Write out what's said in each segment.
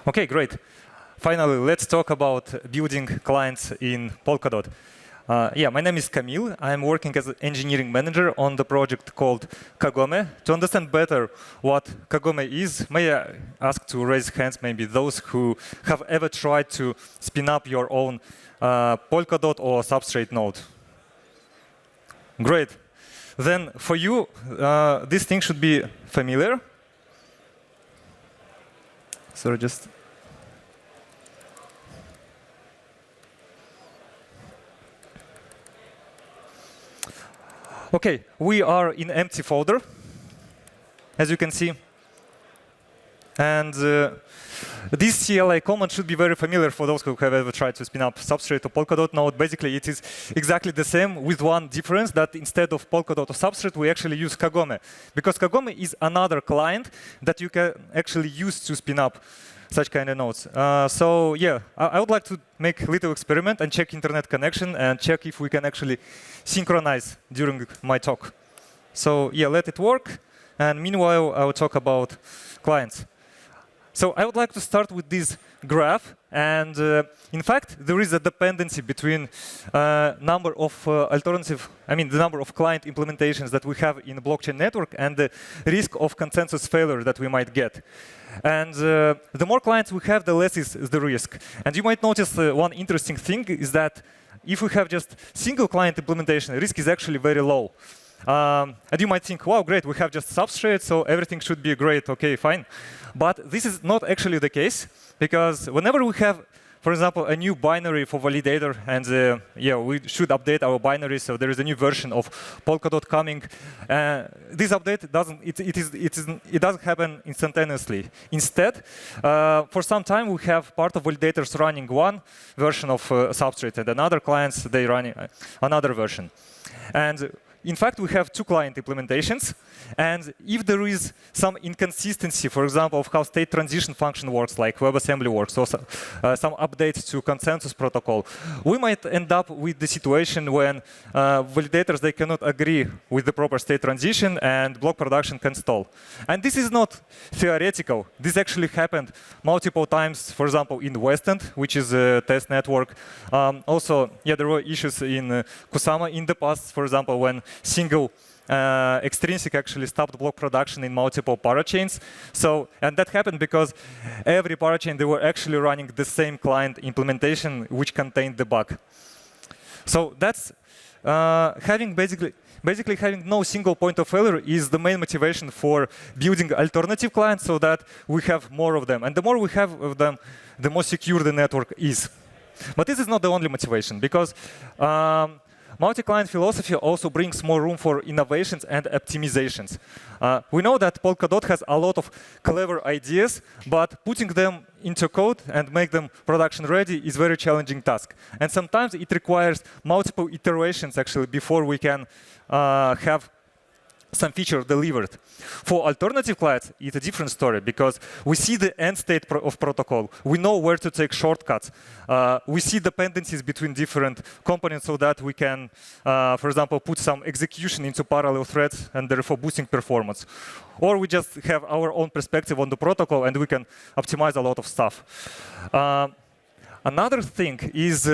Okay, great. Finally, let's talk about building clients in Polkadot. My name is Kamil. I'm working as an engineering manager on the project called Kagome. To understand better what Kagome is, may I ask to raise hands maybe those who have ever tried to spin up your own Polkadot or Substrate node? Great. Then for you, this thing should be familiar. Sorry, just... Okay, we are in empty folder, as you can see. And this CLI command should be very familiar for those who have ever tried to spin up Substrate or Polkadot node. Basically, it is exactly the same with one difference, that instead of Polkadot or Substrate, we actually use Kagome. Because Kagome is another client that you can actually use to spin up such kind of nodes. I would like to make a little experiment and check internet connection and check if we can actually synchronize during my talk. So yeah, let it work. And meanwhile, I will talk about clients. So I would like to start with this graph. And in fact, there is a dependency between the number of client implementations that we have in a blockchain network and the risk of consensus failure that we might get. And the more clients we have, the less is the risk. And you might notice one interesting thing is that if we have just single client implementation, the risk is actually very low. And you might think, wow, great, we have just Substrate, so everything should be great, okay, fine. But this is not actually the case, because whenever we have, for example, a new binary for validator, and we should update our binary, so there is a new version of Polkadot coming. This update doesn't happen instantaneously. Instead, for some time we have part of validators running one version of Substrate, and another clients they running another version. And in fact, we have two client implementations. And if there is some inconsistency, for example, of how state transition function works, like WebAssembly works, or some updates to consensus protocol, we might end up with the situation when validators, they cannot agree with the proper state transition and block production can stall. And this is not theoretical. This actually happened multiple times, for example, in Westend, which is a test network. There were issues in Kusama in the past, for example, when single extrinsic actually stopped block production in multiple parachains. And that happened because every parachain, they were actually running the same client implementation which contained the bug. So that's basically having no single point of failure is the main motivation for building alternative clients so that we have more of them. And the more we have of them, the more secure the network is. But this is not the only motivation, because multi-client philosophy also brings more room for innovations and optimizations. We know that Polkadot has a lot of clever ideas, but putting them into code and make them production ready is a very challenging task. And sometimes it requires multiple iterations actually before we can have some feature delivered. For alternative clients, it's a different story, because we see the end state of protocol. We know where to take shortcuts. We see dependencies between different components so that we can, for example, put some execution into parallel threads and therefore boosting performance. Or we just have our own perspective on the protocol and we can optimize a lot of stuff. Another thing is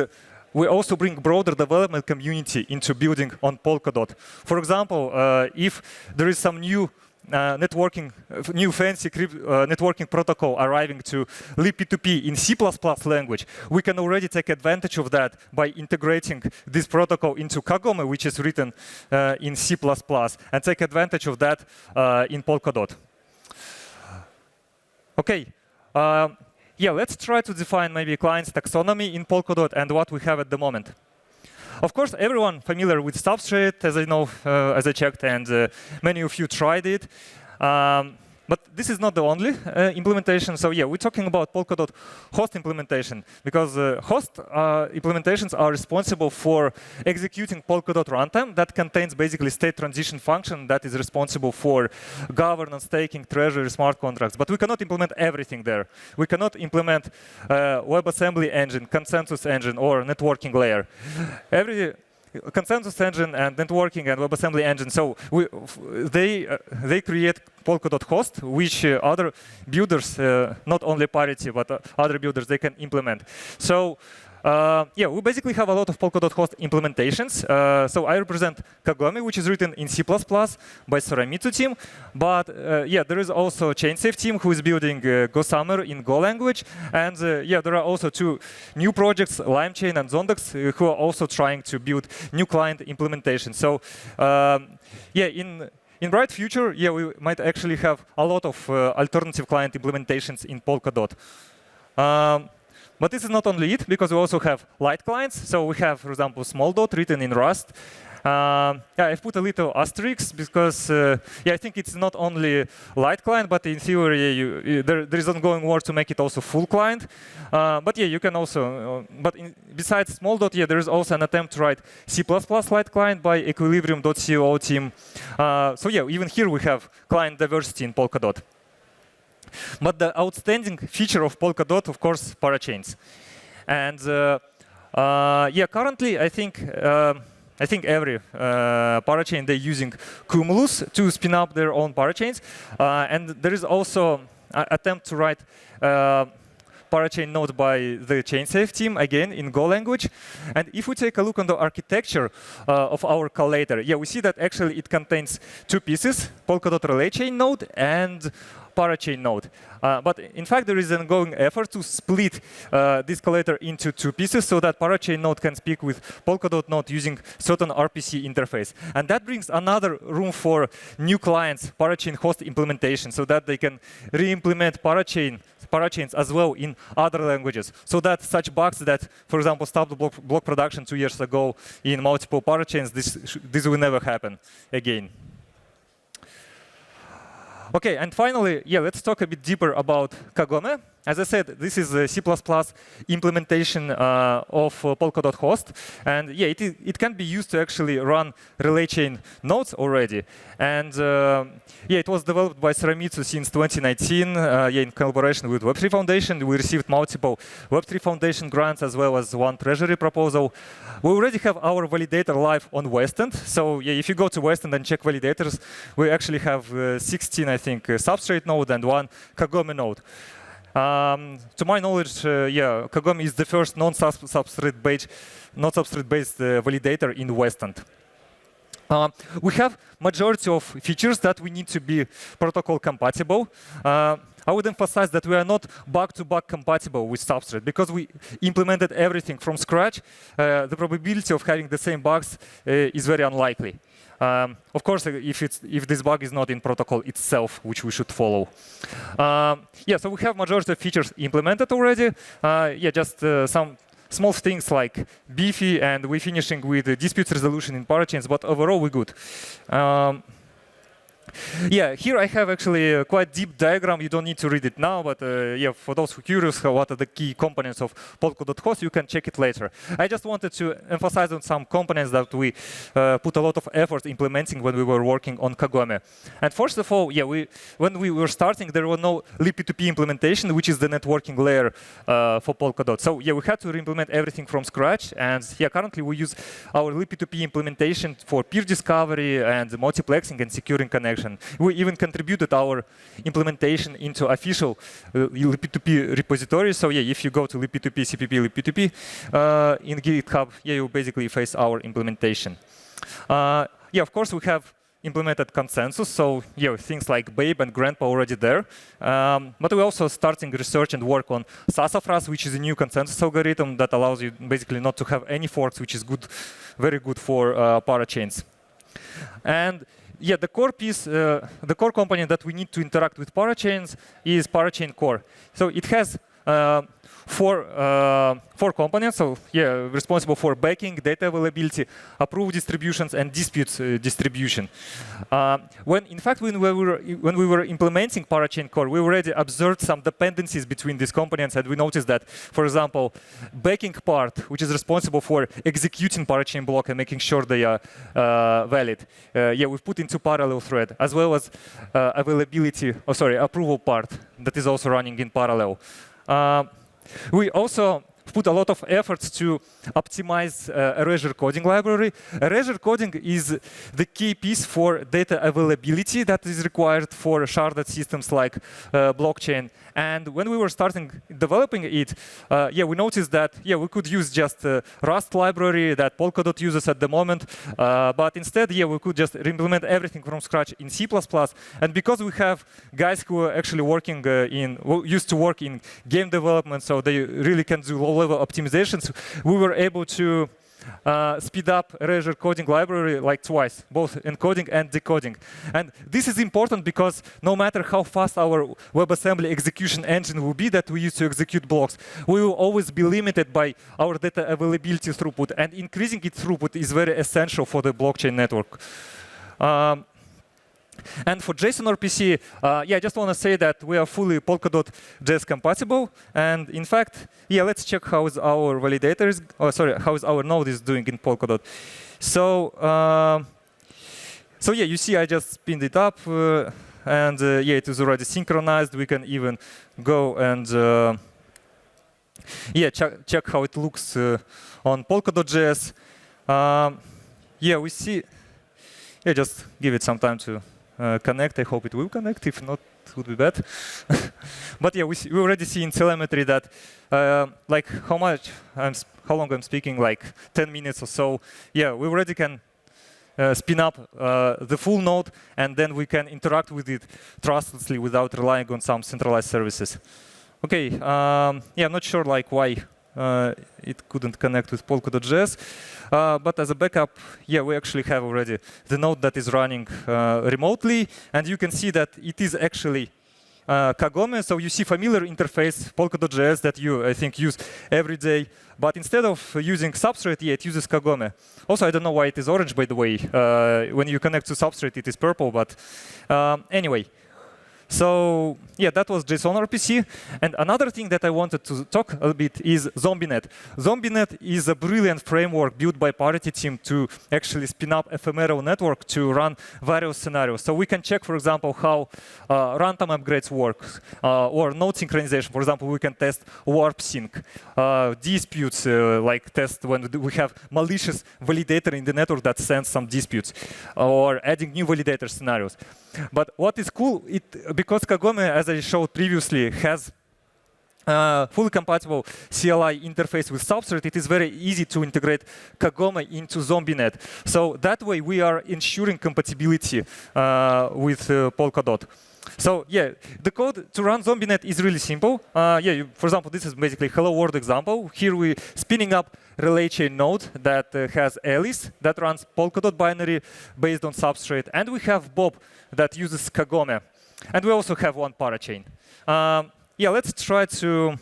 we also bring broader development community into building on Polkadot. For example, if there is some new fancy networking protocol arriving to libp2p in C++ language, we can already take advantage of that by integrating this protocol into Kagome, which is written in C++, and take advantage of that in Polkadot. Okay. Let's try to define maybe client's taxonomy in Polkadot and what we have at the moment. Of course, everyone familiar with Substrate, as I know, as I checked, and many of you tried it. But this is not the only implementation. So we're talking about Polkadot host implementation, because host implementations are responsible for executing Polkadot runtime that contains basically state transition function that is responsible for governance, staking, treasury, smart contracts. But we cannot implement everything there. We cannot implement WebAssembly engine, consensus engine, or networking layer. consensus engine and networking and WebAssembly engine. So they create Polkadot host, which other builders, not only Parity, but other builders, they can implement. So yeah, we basically have a lot of Polkadot host implementations. So I represent Kagome, which is written in C++ by Soramitsu team. But yeah, there is also ChainSafe team who is building Kusama in Go language. And yeah, there are also two new projects, LimeChain and Zondex, who are also trying to build new client implementation. So yeah, in bright future, yeah, we might actually have a lot of alternative client implementations in Polkadot. But this is not only it, because we also have light clients. So we have, for example, small dot written in Rust. Yeah, I've put a little asterisk because yeah, I think it's not only light client, but in theory, there is ongoing work to make it also full client. But yeah, you can also, besides small dot, yeah, there is also an attempt to write C++ light client by equilibrium.co team. So yeah, even here we have client diversity in Polkadot. But the outstanding feature of Polkadot, of course, parachains. And yeah, currently, I think every parachain, they're using Cumulus to spin up their own parachains. And there is also an attempt to write parachain node by the ChainSafe team, again, in Go language. And if we take a look on the architecture of our collator, yeah, we see that actually it contains two pieces, Polkadot relay chain node and parachain node. But in fact, there is an ongoing effort to split this collator into two pieces so that parachain node can speak with Polkadot node using certain RPC interface. And that brings another room for new clients, parachain host implementation, so that they can re-implement parachains as well in other languages. So that such bugs that, for example, stopped block production 2 years ago in multiple parachains, this will never happen again. Okay, and finally, yeah, let's talk a bit deeper about Kagome. As I said, this is a C++ implementation of Polkadot host. And yeah, it can be used to actually run relay chain nodes already. And yeah, it was developed by Soramitsu since 2019, yeah, in collaboration with Web3 Foundation. We received multiple Web3 Foundation grants as well as one treasury proposal. We already have our validator live on Westend. So yeah, if you go to Westend and check validators, we actually have 16, I think, Substrate node and one Kagome node. To my knowledge, yeah, Kagome is the first non-substrate-based validator in Westend. We have majority of features that we need to be protocol compatible. I would emphasize that we are not bug-to-bug compatible with Substrate because we implemented everything from scratch. The probability of having the same bugs is very unlikely. Of course, if this bug is not in protocol itself, which we should follow. Yeah, so we have majority of features implemented already. Yeah, just some small things like beefy, and we're finishing with dispute resolution in parachains, but overall we're good. Yeah, here I have actually a quite deep diagram. You don't need to read it now, but yeah, for those who are curious what are the key components of Polkadot host, you can check it later. I just wanted to emphasize on some components that we put a lot of effort implementing when we were working on Kagome. And first of all, yeah, when we were starting, there was no libp2p implementation, which is the networking layer for Polkadot. So yeah, we had to re-implement everything from scratch. And yeah, currently we use our libp2p implementation for peer discovery and multiplexing and securing connection. We even contributed our implementation into official libp2p repository. So yeah, if you go to libp2p, cpp libp2p in GitHub, yeah, you basically face our implementation. Yeah, of course, we have implemented consensus. So yeah, things like Babe and Grandpa already there. But we're also starting research and work on sassafras, which is a new consensus algorithm that allows you basically not to have any forks, which is good, very good for parachains. And yeah, the core piece, the core component that we need to interact with parachains is parachain core. So it has four components. So yeah, responsible for backing, data availability, approved distributions, and disputes distribution. In fact, when we were implementing parachain core, we already observed some dependencies between these components, and we noticed that, for example, backing part, which is responsible for executing parachain block and making sure they are valid, yeah, we've put into parallel thread, as well as approval part that is also running in parallel. We also put a lot of efforts to optimize erasure coding library. Erasure coding is the key piece for data availability that is required for sharded systems like blockchain. And when we were starting developing it, we noticed that we could use just Rust library that Polkadot uses at the moment, but instead we could just implement everything from scratch in C++. And because we have guys who are actually working who used to work in game development, so they really can do low-level optimizations, we were able to speed up erasure coding library like twice, both encoding and decoding. And this is important because no matter how fast our WebAssembly execution engine will be that we use to execute blocks, we will always be limited by our data availability throughput. And increasing its throughput is very essential for the blockchain network. And for JSON RPC, I just want to say that we are fully Polkadot JS compatible. And in fact, let's check how is our validator is, how is our node is doing in Polkadot. So, you see, I just spinned it up, and it is already synchronized. We can even go and check how it looks on Polkadot JS. We see. Just give it some time to connect. I hope it will connect. If not, it would be bad. But we already see in telemetry that like how long I'm speaking, like 10 minutes or so. We already can spin up the full node, and then we can interact with it trustlessly without relying on some centralized services. Okay, I'm not sure like why it couldn't connect with Polkadot JS. But as a backup, we actually have already the node that is running remotely. And you can see that it is actually Kagome. So you see familiar interface, Polkadot JS, that you, I think, use every day. But instead of using Substrate, it uses Kagome. Also, I don't know why it is orange, by the way. When you connect to Substrate, it is purple. But anyway. So that was JSON RPC. And another thing that I wanted to talk a bit is Zombienet. Zombienet is a brilliant framework built by Parity team to actually spin up ephemeral network to run various scenarios. So we can check, for example, how runtime upgrades work, or node synchronization. For example, we can test warp sync, disputes, like test when we have malicious validator in the network that sends some disputes, or adding new validator scenarios. But what is cool, because Kagome, as I showed previously, has fully compatible CLI interface with Substrate, it is very easy to integrate Kagome into Zombienet. So that way we are ensuring compatibility with Polkadot. So the code to run Zombienet is really simple. For example, this is basically hello world example. Here we're spinning up relay chain node that has Alice that runs Polkadot binary based on Substrate. And we have Bob that uses Kagome. And we also have one parachain. Let's try to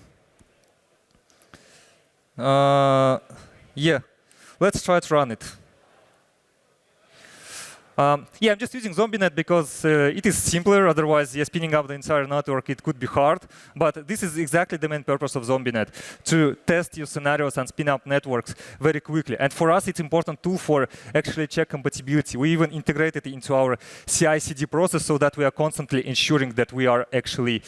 let's try to run it. I'm just using Zombienet because it is simpler. Otherwise, spinning up the entire network, it could be hard. But this is exactly the main purpose of Zombienet, to test your scenarios and spin up networks very quickly. And for us, it's an important tool for actually check compatibility. We even integrate it into our CI/CD process so that we are constantly ensuring that we are actually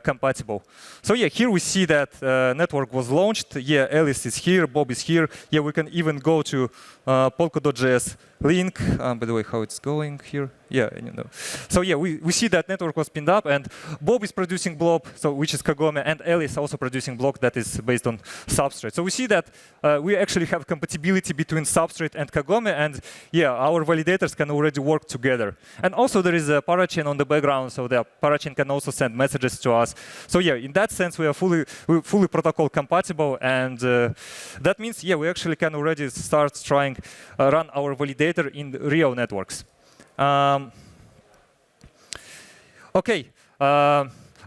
compatible. So here we see that network was launched. Alice is here, Bob is here. We can even go to Polkadot.js link. By the way, how it's going here. So we see that network was pinned up, and Bob is producing blob, which is Kagome, and Alice also producing block that is based on Substrate. So we see that we actually have compatibility between Substrate and Kagome, and our validators can already work together. And also there is a parachain on the background, so the parachain can also send messages to us. So in that sense, we are fully protocol compatible, and that means we actually can already start trying run our validator in real networks. Okay.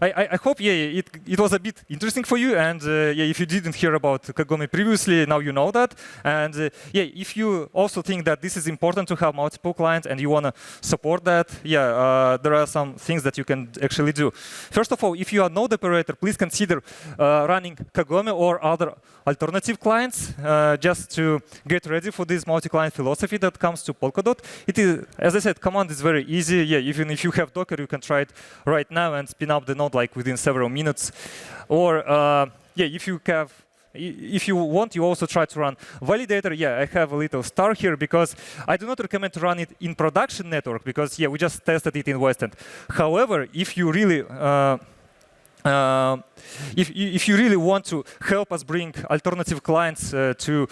I hope it was a bit interesting for you, and if you didn't hear about Kagome previously, now you know that. And if you also think that this is important to have multiple clients and you want to support that, there are some things that you can actually do. First of all, if you are a node operator, please consider running Kagome or other alternative clients just to get ready for this multi-client philosophy that comes to Polkadot. It is, as I said, command is very easy. Even if you have Docker, you can try it right now and spin up the node like within several minutes. Or if you have if you want, you also try to run validator. Yeah, I have a little star here because I do not recommend to run it in production network because yeah, we just tested it in Westend. However, if you really if you really want to help us bring alternative clients to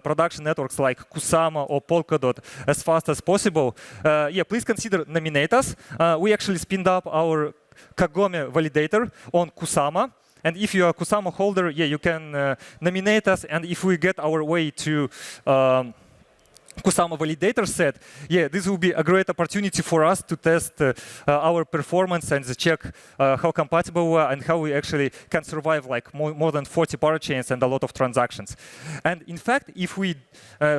production networks like Kusama or Polkadot as fast as possible, yeah, please consider nominate us. We actually spinned up our Kagome validator on Kusama. And if you are a Kusama holder, yeah, you can nominate us. And if we get our way to Kusama validator set, yeah, this will be a great opportunity for us to test our performance and check how compatible we are and how we actually can survive like more than 40 parachains and a lot of transactions. And in fact, if we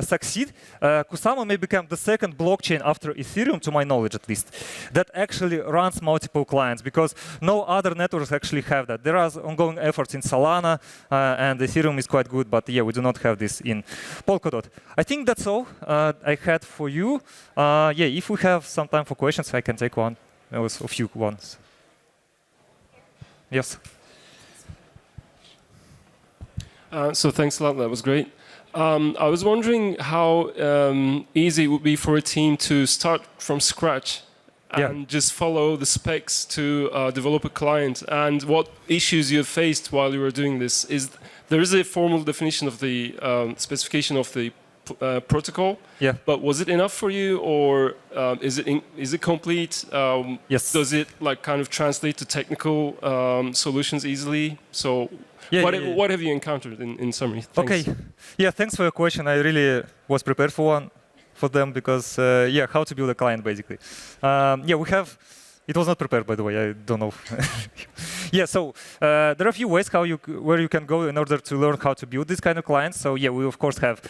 succeed, Kusama may become the second blockchain after Ethereum, to my knowledge at least, that actually runs multiple clients because no other networks actually have that. There are ongoing efforts in Solana and Ethereum is quite good, but yeah, we do not have this in Polkadot. I think that's all I had for you. Yeah, if we have some time for questions, I can take one. There was a few ones. Yes. So thanks a lot. That was great. I was wondering how easy it would be for a team to start from scratch and just follow the specs to develop a client, and what issues you have faced while you were doing this. There is a formal definition of the specification of the protocol, but was it enough for you, or is it complete? Yes. Does it like kind of translate to technical solutions easily? So what have you encountered in summary? Thanks. Okay. Yeah, thanks for your question. I really was prepared for them because yeah, how to build a client basically. Yeah, we have. It was not prepared, by the way. I don't know. Yeah, so there are a few ways where you can go in order to learn how to build this kind of clients. So yeah, we of course have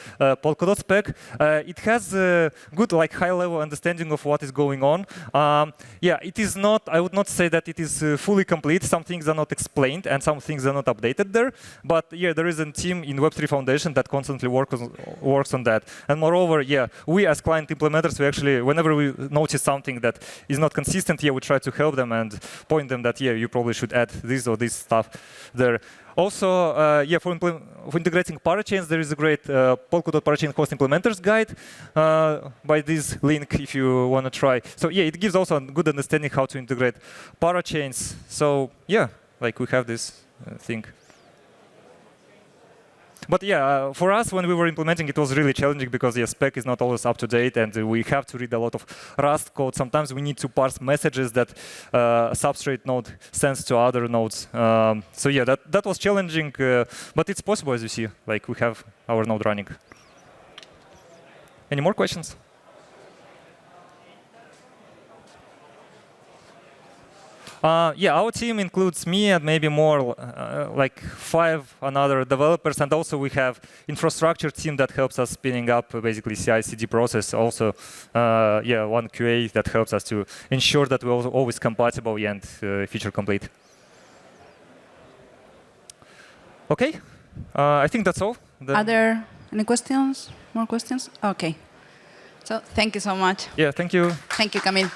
Polkadot spec. It has a good, like, high-level understanding of what is going on. Yeah, it is not. I would not say that it is fully complete. Some things are not explained, and some things are not updated there. But yeah, there is a team in Web3 Foundation that constantly works on that. And moreover, yeah, we as client implementers, we actually, whenever we notice something that is not consistent, yeah, we try to help them and point them that yeah, you probably should add this or this stuff there. Also, yeah, for integrating parachains, there is a great Polkadot parachain host implementers guide by this link if you want to try. So yeah, it gives also a good understanding how to integrate parachains. So yeah, like we have this thing. But yeah, for us, when we were implementing, it was really challenging because yeah, spec is not always up to date, and we have to read a lot of Rust code. Sometimes we need to parse messages that a Substrate node sends to other nodes. So yeah, that was challenging, but it's possible, as you see. Like we have our node running. Any more questions? Yeah, our team includes me and maybe more, like 5 other developers, and also we have infrastructure team that helps us spinning up basically CI/CD process. Also, yeah, one QA that helps us to ensure that we're always compatible and feature complete. Okay, I think that's all. Are there any questions? More questions? Okay. So thank you so much. Yeah, thank you. Thank you, Kamil.